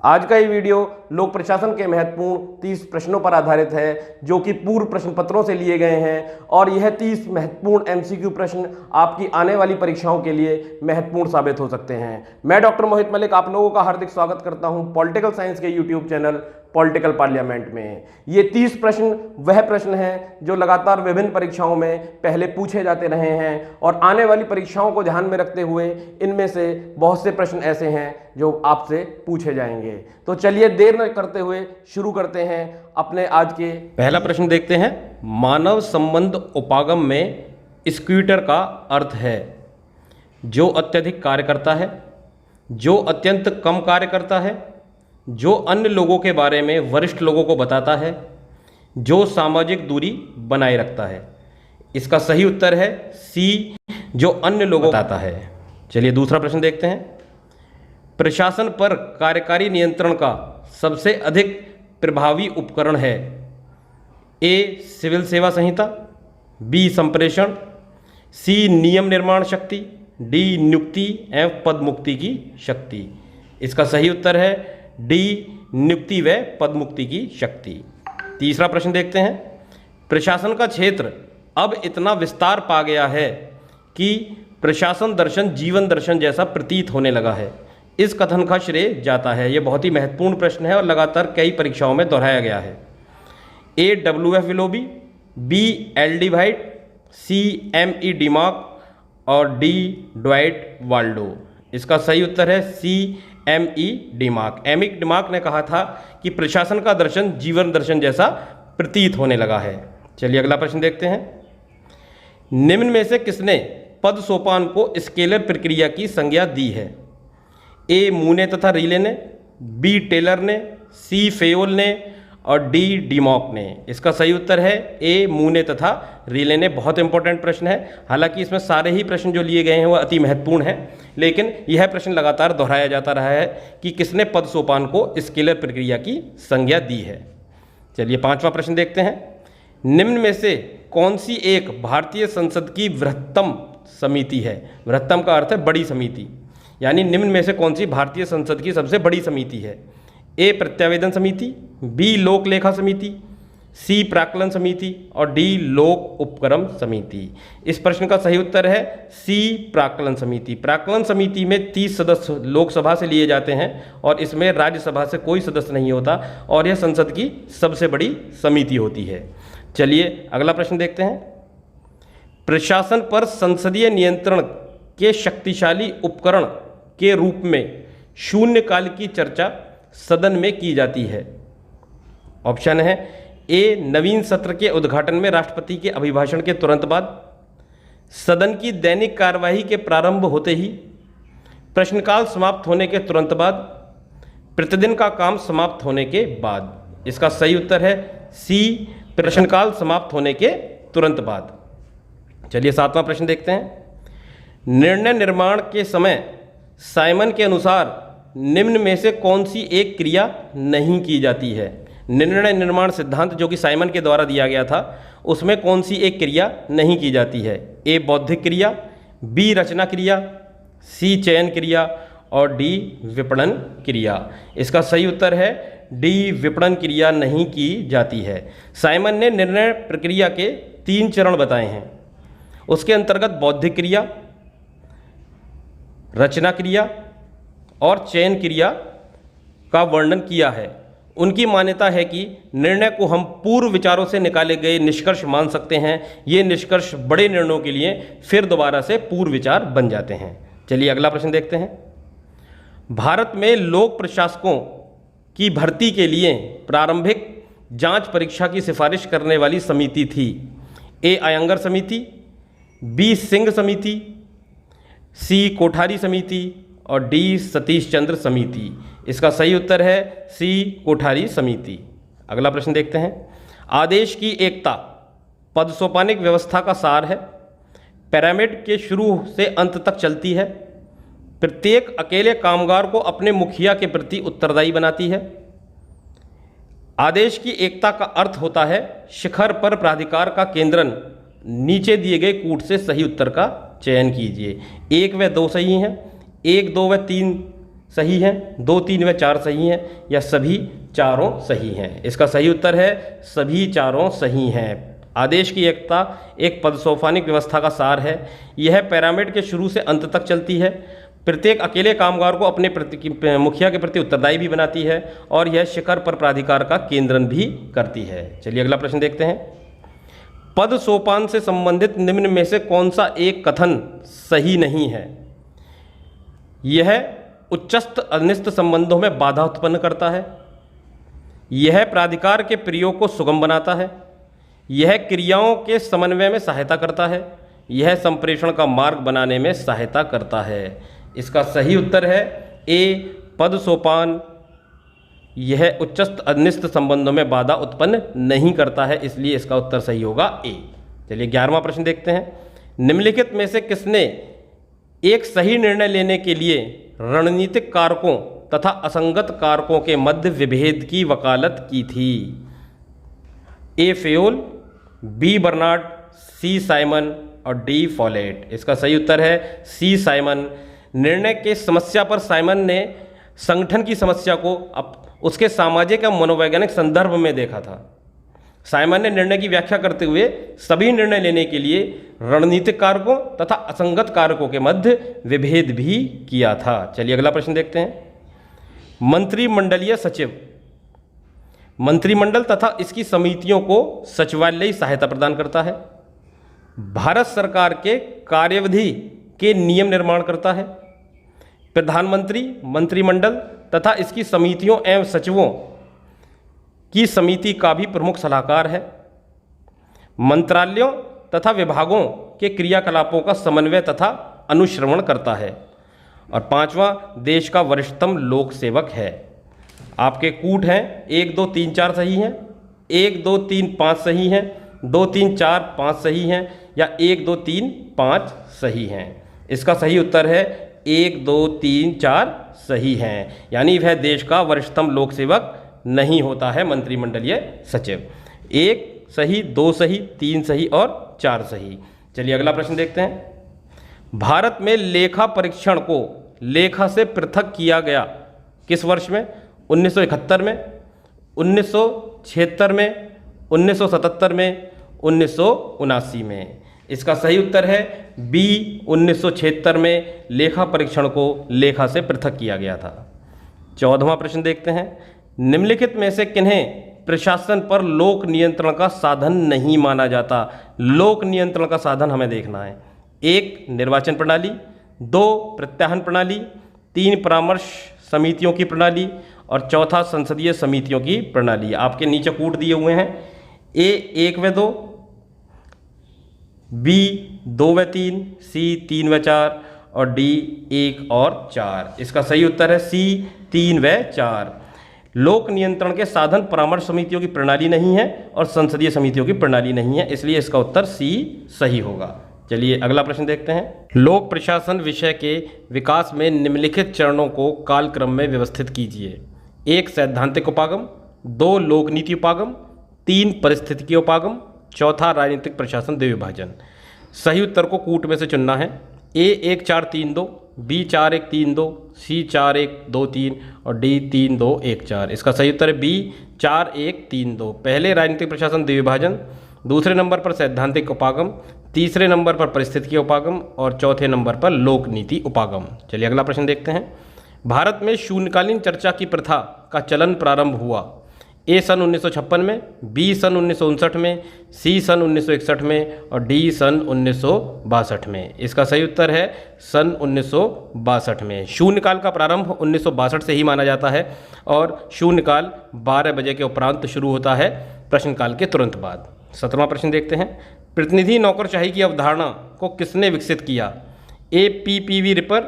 आज का ये वीडियो लोक प्रशासन के महत्वपूर्ण 30 प्रश्नों पर आधारित है जो कि पूर्व प्रश्न पत्रों से लिए गए हैं और यह 30 महत्वपूर्ण एमसीक्यू प्रश्न आपकी आने वाली परीक्षाओं के लिए महत्वपूर्ण साबित हो सकते हैं। मैं डॉक्टर मोहित मलिक आप लोगों का हार्दिक स्वागत करता हूं पॉलिटिकल साइंस के यूट्यूब चैनल पॉलिटिकल पार्लियामेंट में। ये 30 प्रश्न वह प्रश्न हैं जो लगातार विभिन्न परीक्षाओं में पहले पूछे जाते रहे हैं और आने वाली परीक्षाओं को ध्यान में रखते हुए इनमें से बहुत से प्रश्न ऐसे हैं जो आपसे पूछे जाएंगे। तो चलिए देर न करते हुए शुरू करते हैं अपने आज के पहला प्रश्न देखते हैं। मानव संबंध उपागम में स्क्यूटर का अर्थ है जो अत्यधिक कार्य करता है, जो अत्यंत कम कार्य करता है, जो अन्य लोगों के बारे में वरिष्ठ लोगों को बताता है, जो सामाजिक दूरी बनाए रखता है। इसका सही उत्तर है सी, जो अन्य लोगों को बताता है। चलिए दूसरा प्रश्न देखते हैं। प्रशासन पर कार्यकारी नियंत्रण का सबसे अधिक प्रभावी उपकरण है ए सिविल सेवा संहिता, बी संप्रेषण, सी नियम निर्माण शक्ति, डी नियुक्ति एवं पदमुक्ति की शक्ति। इसका सही उत्तर है डी नियुक्ति व पदमुक्ति की शक्ति। तीसरा प्रश्न देखते हैं। प्रशासन का क्षेत्र अब इतना विस्तार पा गया है कि प्रशासन दर्शन जीवन दर्शन जैसा प्रतीत होने लगा है। इस कथन का श्रेय जाता है। यह बहुत ही महत्वपूर्ण प्रश्न है और लगातार कई परीक्षाओं में दोहराया गया है। A W F Willoughby, B L D White, C M E Demark और डी ड्वाइट वाल्डो। इसका सही उत्तर है सी एम ई डिमार्क। एम ई डिमार्क ने कहा था कि प्रशासन का दर्शन जीवन दर्शन जैसा प्रतीत होने लगा है। चलिए अगला प्रश्न देखते हैं। निम्न में से किसने पद सोपान को स्केलर प्रक्रिया की संज्ञा दी है? ए मूने तथा रीले ने, बी टेलर ने, सी फेयोल ने और डी डिमॉक ने। इसका सही उत्तर है ए मूने तथा रीले ने। बहुत इंपॉर्टेंट प्रश्न है। हालांकि इसमें सारे ही प्रश्न जो लिए गए हैं वह अति महत्वपूर्ण हैं, लेकिन यह प्रश्न लगातार दोहराया जाता रहा है कि किसने पद सोपान को स्केलर प्रक्रिया की संज्ञा दी है। चलिए पांचवा प्रश्न देखते हैं। निम्न में से कौन सी एक भारतीय संसद की बृहत्तम समिति है? बृहत्तम का अर्थ है बड़ी समिति, यानी निम्न में से कौन सी भारतीय संसद की सबसे बड़ी समिति है? ए प्रत्यावेदन समिति, बी लोक लेखा समिति, सी प्राक्कलन समिति और डी लोक उपक्रम समिति। इस प्रश्न का सही उत्तर है सी प्राक्कलन समिति। प्राक्कलन समिति में 30 सदस्य लोकसभा से लिए जाते हैं और इसमें राज्यसभा से कोई सदस्य नहीं होता और यह संसद की सबसे बड़ी समिति होती है। चलिए अगला प्रश्न देखते हैं। प्रशासन पर संसदीय नियंत्रण के शक्तिशाली उपकरण के रूप में शून्यकाल की चर्चा सदन में की जाती है। ऑप्शन है ए नवीन सत्र के उद्घाटन में राष्ट्रपति के अभिभाषण के तुरंत बाद, सदन की दैनिक कार्यवाही के प्रारंभ होते ही, प्रश्नकाल समाप्त होने के तुरंत बाद, प्रतिदिन का काम समाप्त होने के बाद। इसका सही उत्तर है सी प्रश्नकाल समाप्त होने के तुरंत बाद। चलिए सातवां प्रश्न देखते हैं। निर्णय निर्माण के समय साइमन के अनुसार निम्न में से कौन सी एक क्रिया नहीं की जाती है? निर्णय निर्माण सिद्धांत जो कि साइमन के द्वारा दिया गया था उसमें कौन सी एक क्रिया नहीं की जाती है? ए बौद्धिक क्रिया, बी रचना क्रिया, सी चयन क्रिया और डी विपणन क्रिया। इसका सही उत्तर है डी विपणन क्रिया नहीं की जाती है। साइमन ने निर्णय प्रक्रिया के 3 चरण बताए हैं। उसके अंतर्गत बौद्धिक क्रिया, रचना क्रिया और चयन क्रिया का वर्णन किया है। उनकी मान्यता है कि निर्णय को हम पूर्व विचारों से निकाले गए निष्कर्ष मान सकते हैं। ये निष्कर्ष बड़े निर्णयों के लिए फिर दोबारा से पूर्व विचार बन जाते हैं। चलिए अगला प्रश्न देखते हैं। भारत में लोक प्रशासकों की भर्ती के लिए प्रारंभिक जांच परीक्षा की सिफारिश करने वाली समिति थी। ए अयंगर समिति, बी सिंह समिति, सी कोठारी समिति और डी सतीश चंद्र समिति। इसका सही उत्तर है सी कोठारी समिति। अगला प्रश्न देखते हैं। आदेश की एकता पदसोपानिक व्यवस्था का सार है। पिरामिड के शुरू से अंत तक चलती है। प्रत्येक अकेले कामगार को अपने मुखिया के प्रति उत्तरदायी बनाती है। आदेश की एकता का अर्थ होता है शिखर पर प्राधिकार का केंद्रन। नीचे दिए गए कूट से सही उत्तर का चयन कीजिए। 1 व 2 सही हैं, 1, 2 व 3 सही हैं, 2, 3 व 4 सही हैं, या सभी चारों सही हैं? इसका सही उत्तर है सभी चारों सही हैं। आदेश की एकता एक पदसोपानिक व्यवस्था का सार है। यह पिरामिड के शुरू से अंत तक चलती है। प्रत्येक अकेले कामगार को अपने मुखिया के प्रति उत्तरदायी भी बनाती है और यह शिखर पर प्राधिकार का केंद्रण भी करती है। चलिए अगला प्रश्न देखते हैं। पद सोपान से संबंधित निम्न में से कौन सा एक कथन सही नहीं है? यह उच्चस्थ अनिष्ट संबंधों में बाधा उत्पन्न करता है, यह प्राधिकार के प्रयोग को सुगम बनाता है, यह क्रियाओं के समन्वय में सहायता करता है, यह संप्रेषण का मार्ग बनाने में सहायता करता है। इसका सही उत्तर है ए, पद सोपान यह उच्चस्थ अनिष्ट संबंधों में बाधा उत्पन्न नहीं करता है, इसलिए इसका उत्तर सही होगा ए। चलिए 11वां प्रश्न देखते हैं। निम्नलिखित में से किसने एक सही निर्णय लेने के लिए रणनीतिक कारकों तथा असंगत कारकों के मध्य विभेद की वकालत की थी? ए, फेयोल, बी, बर्नार्ड, सी, साइमन और डी, फॉलेट। इसका सही उत्तर है सी, साइमन। निर्णय के समस्या पर साइमन ने संगठन की समस्या को उसके सामाजिक या मनोवैज्ञानिक संदर्भ में देखा था। साइमन ने निर्णय की व्याख्या करते हुए सभी निर्णय लेने के लिए रणनीतिक कारकों तथा असंगत कारकों के मध्य विभेद भी किया था। चलिए अगला प्रश्न देखते हैं। मंत्रिमंडलीय सचिव मंत्रिमंडल तथा इसकी समितियों को सचिवालयी सहायता प्रदान करता है, भारत सरकार के कार्यविधि के नियम निर्माण करता है, प्रधानमंत्री मंत्रिमंडल तथा इसकी समितियों एवं सचिवों की समिति का भी प्रमुख सलाहकार है, मंत्रालयों तथा विभागों के क्रियाकलापों का समन्वय तथा अनुश्रवण करता है, और 5वां देश का वरिष्ठतम लोक सेवक है। आपके कूट हैं 1, 2, 3, 4 सही हैं, 1, 2, 3, 5 सही हैं, 2, 3, 4, 5 सही हैं, या 1, 2, 3, 5 सही हैं। इसका सही उत्तर है 1, 2, 3, 4 सही हैं, यानी वह देश का वरिष्ठतम लोक सेवक नहीं होता है मंत्रिमंडलीय सचिव। 1 सही, 2 सही, 3 सही और 4 सही। चलिए अगला प्रश्न देखते हैं। भारत में लेखा परीक्षण को लेखा से पृथक किया गया किस वर्ष में? 1971 में, 1976 में, 1977 में, 1979 में। इसका सही उत्तर है बी, 1976 में लेखा परीक्षण को लेखा से पृथक किया गया था। 14वां प्रश्न देखते हैं। निम्नलिखित में से किन्हें प्रशासन पर लोक नियंत्रण का साधन नहीं माना जाता? लोक नियंत्रण का साधन हमें देखना है। 1, निर्वाचन प्रणाली, 2, प्रत्याहन प्रणाली, 3, परामर्श समितियों की प्रणाली, और 4था संसदीय समितियों की प्रणाली। आपके नीचे कूट दिए हुए हैं। ए, 1 व 2, बी, 2 व 3, सी, 3 व 4 और डी, 1 और 4। इसका सही उत्तर है सी, 3 व 4। लोक नियंत्रण के साधन परामर्श समितियों की प्रणाली नहीं है और संसदीय समितियों की प्रणाली नहीं है, इसलिए इसका उत्तर सी सही होगा। चलिए अगला प्रश्न देखते हैं। लोक प्रशासन विषय के विकास में निम्नलिखित चरणों को कालक्रम में व्यवस्थित कीजिए। 1, सैद्धांतिक उपागम, 2, लोक नीति उपागम, 3, परिस्थितिकीय उपागम, 4था राजनीतिक प्रशासन द्विविभाजन। सही उत्तर को कूट में से चुनना है। ए, 1, 4, 3, 2, बी, 4, 1, 3, 2, सी, 4, 1, 2, 3 और डी, 3, 2, 1, 4। इसका सही उत्तर है बी, 4, 1, 3, 2। पहले राजनीतिक प्रशासन द्विविभाजन, दूसरे नंबर पर सैद्धांतिक उपागम, तीसरे नंबर पर परिस्थितिकीय उपागम और चौथे नंबर पर लोक नीति उपागम। चलिए अगला प्रश्न देखते हैं। भारत में शून्यकालीन चर्चा की प्रथा का चलन प्रारंभ हुआ। ए, सन 1956 में, बी, सन 1959 में, सी, सन 1961 में और डी, सन 1962 में। इसका सही उत्तर है सन 1962 में। शून्यकाल का प्रारंभ 1962 से ही माना जाता है और शून्यकाल 12 बजे के उपरांत शुरू होता है, प्रश्नकाल के तुरंत बाद। 17वां प्रश्न देखते हैं। प्रतिनिधि नौकरशाही की अवधारणा को किसने विकसित किया? ए, PPV रिपर,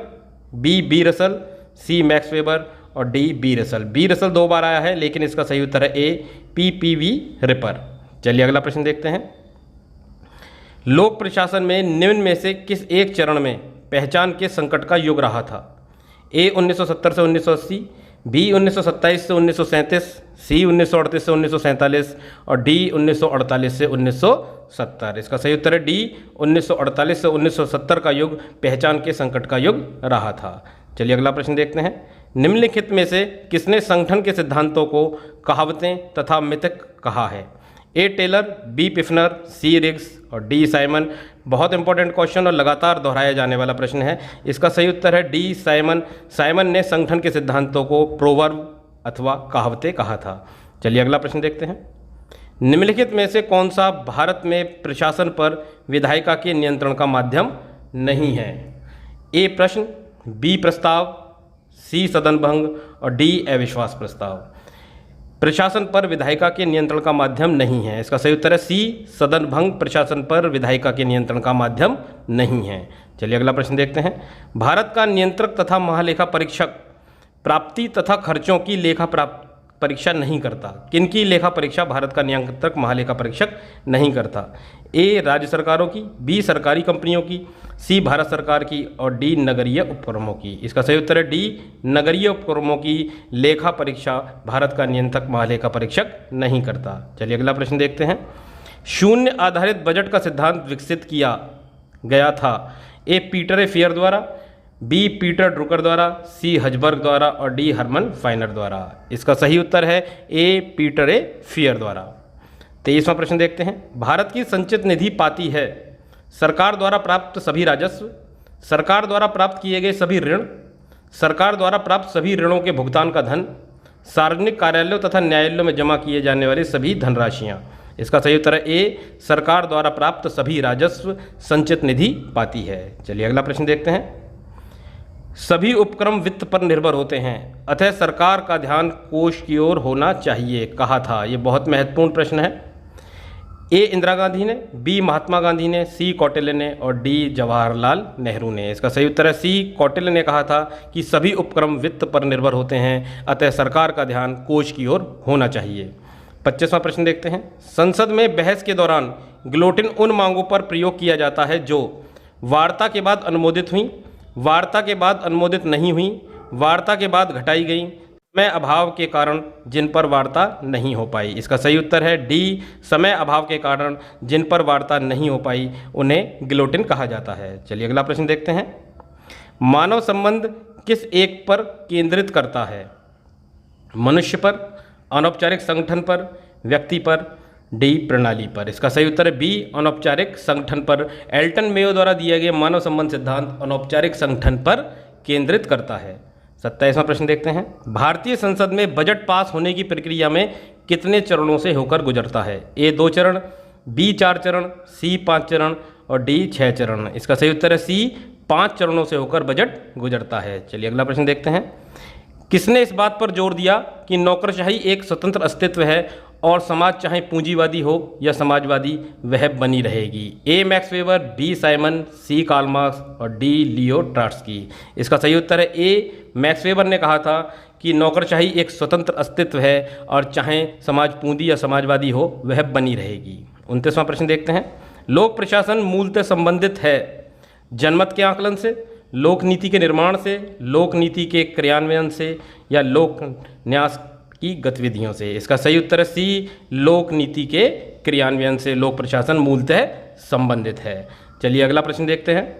B, Russell, C, Max Weber और D, B Russell. B Russell 2 बार आया है, लेकिन इसका सही उत्तर है ए, PPV रिपर। चलिए अगला प्रश्न देखते हैं। लोक प्रशासन में निम्न में से किस एक चरण में पहचान के संकट का युग रहा था? ए, 1970 से 1980, बी, 1927 से 1937, सी, 1938 से 1947 और डी, 1948 से 1970। इसका सही उत्तर है डी, 1948 से 1970 का युग पहचान के संकट का युग रहा था। चलिए अगला प्रश्न देखते हैं। निम्नलिखित में से किसने संगठन के सिद्धांतों को कहावतें तथा मिथक कहा है? ए टेलर, बी पिफनर, सी रिग्स और डी साइमन। बहुत इंपॉर्टेंट क्वेश्चन और लगातार दोहराया जाने वाला प्रश्न है। इसका सही उत्तर है डी साइमन। साइमन ने संगठन के सिद्धांतों को प्रोवर्ब अथवा कहावतें कहा था। चलिए अगला प्रश्न देखते हैं। निम्नलिखित में से कौन सा भारत में प्रशासन पर विधायिका के नियंत्रण का माध्यम नहीं है? ए प्रश्न, बी प्रस्ताव, सी सदन भंग और डी अविश्वास प्रस्ताव। प्रशासन पर विधायिका के नियंत्रण का माध्यम नहीं है। इसका सही उत्तर है सी सदन भंग। प्रशासन पर विधायिका के नियंत्रण का माध्यम नहीं है। चलिए अगला प्रश्न देखते हैं। भारत का नियंत्रक तथा महालेखा परीक्षक प्राप्ति तथा खर्चों की लेखा परीक्षा नहीं करता। किनकी लेखा परीक्षा भारत का नियंत्रक महालेखा परीक्षक नहीं करता? ए राज्य सरकारों की, बी सरकारी कंपनियों की, सी भारत सरकार की और डी नगरीय उपक्रमों की। इसका सही उत्तर है डी नगरीय उपक्रमों की लेखा परीक्षा भारत का नियंत्रक महालेखा परीक्षक नहीं करता। चलिए अगला प्रश्न देखते हैं। शून्य आधारित बजट का सिद्धांत विकसित किया गया था। ए पीटर ए फेयर द्वारा, बी पीटर ड्रुकर द्वारा, सी हजबर्ग द्वारा और डी हरमन फाइनर द्वारा। इसका सही उत्तर है ए पीटर ए फेयर द्वारा। 23वां प्रश्न देखते हैं। भारत की संचित निधि पाती है सरकार द्वारा प्राप्त सभी राजस्व, सरकार द्वारा प्राप्त किए गए सभी ऋण, सरकार द्वारा प्राप्त सभी ऋणों के भुगतान का धन, सार्वजनिक कार्यालयों तथा न्यायालयों में जमा किए जाने वाली सभी धनराशियाँ। इसका सही उत्तर है ए सरकार द्वारा प्राप्त सभी राजस्व संचित निधि पाती है। चलिए अगला प्रश्न देखते हैं। सभी उपक्रम वित्त पर निर्भर होते हैं, अतः सरकार का ध्यान कोष की ओर होना चाहिए कहा था। ये बहुत महत्वपूर्ण प्रश्न है। ए इंदिरा गांधी ने, बी महात्मा गांधी ने, सी कौटिल्य ने और डी जवाहरलाल नेहरू ने। इसका सही उत्तर है सी कौटिल्य ने कहा था कि सभी उपक्रम वित्त पर निर्भर होते हैं, अतः सरकार का ध्यान कोष की ओर होना चाहिए। 25वां प्रश्न देखते हैं। संसद में बहस के दौरान गिलोटिन उन मांगों पर प्रयोग किया जाता है जो वार्ता के बाद अनुमोदित हुई, वार्ता के बाद अनुमोदित नहीं हुई, वार्ता के बाद घटाई गई, समय अभाव के कारण जिन पर वार्ता नहीं हो पाई। इसका सही उत्तर है डी समय अभाव के कारण जिन पर वार्ता नहीं हो पाई उन्हें गिलोटिन कहा जाता है। चलिए अगला प्रश्न देखते हैं। मानव संबंध किस एक पर केंद्रित करता है? मनुष्य पर, अनौपचारिक संगठन पर, व्यक्ति पर, डी प्रणाली पर। इसका सही उत्तर है बी अनौपचारिक संगठन पर। एल्टन मेयो द्वारा दिए गए मानव संबंध सिद्धांत अनौपचारिक संगठन पर केंद्रित करता है। 27वां प्रश्न देखते हैं। भारतीय संसद में बजट पास होने की प्रक्रिया में कितने चरणों से होकर गुजरता है? ए 2 चरण, बी 4 चरण, सी 5 चरण और डी 6 चरण। इसका सही उत्तर है सी 5 चरणों से होकर बजट गुजरता है। चलिए अगला प्रश्न देखते हैं। किसने इस बात पर जोर दिया कि नौकरशाही एक स्वतंत्र अस्तित्व है और समाज चाहे पूंजीवादी हो या समाजवादी वह बनी रहेगी? ए मैक्स वेबर, बी साइमन, सी कार्ल मार्क्स और डी लियो ट्रॉट्स्की। इसका सही उत्तर है ए मैक्स वेबर ने कहा था कि नौकरशाही एक स्वतंत्र अस्तित्व है और चाहे समाज पूंजी या समाजवादी हो वह बनी रहेगी। 29वां प्रश्न देखते हैं। लोक प्रशासन मूलतः संबंधित है जनमत के आकलन से, लोक नीति के निर्माण से, लोक नीति के क्रियान्वयन से या लोक न्यास की गतिविधियों से। इसका सही उत्तर है सी लोक नीति के क्रियान्वयन से लोक प्रशासन मूलतः संबंधित है। चलिए अगला प्रश्न देखते हैं।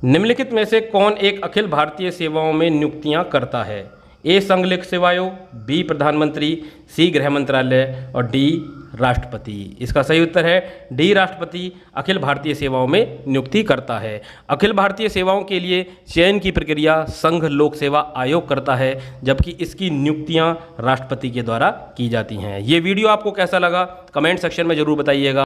निम्नलिखित में से कौन एक अखिल भारतीय सेवाओं में नियुक्तियां करता है? ए संघ लोक सेवा आयोग, बी प्रधानमंत्री, सी गृह मंत्रालय और डी राष्ट्रपति। इसका सही उत्तर है डी राष्ट्रपति अखिल भारतीय सेवाओं में नियुक्ति करता है। अखिल भारतीय सेवाओं के लिए चयन की प्रक्रिया संघ लोक सेवा आयोग करता है, जबकि इसकी नियुक्तियां राष्ट्रपति के द्वारा की जाती हैं। ये वीडियो आपको कैसा लगा कमेंट सेक्शन में जरूर बताइएगा।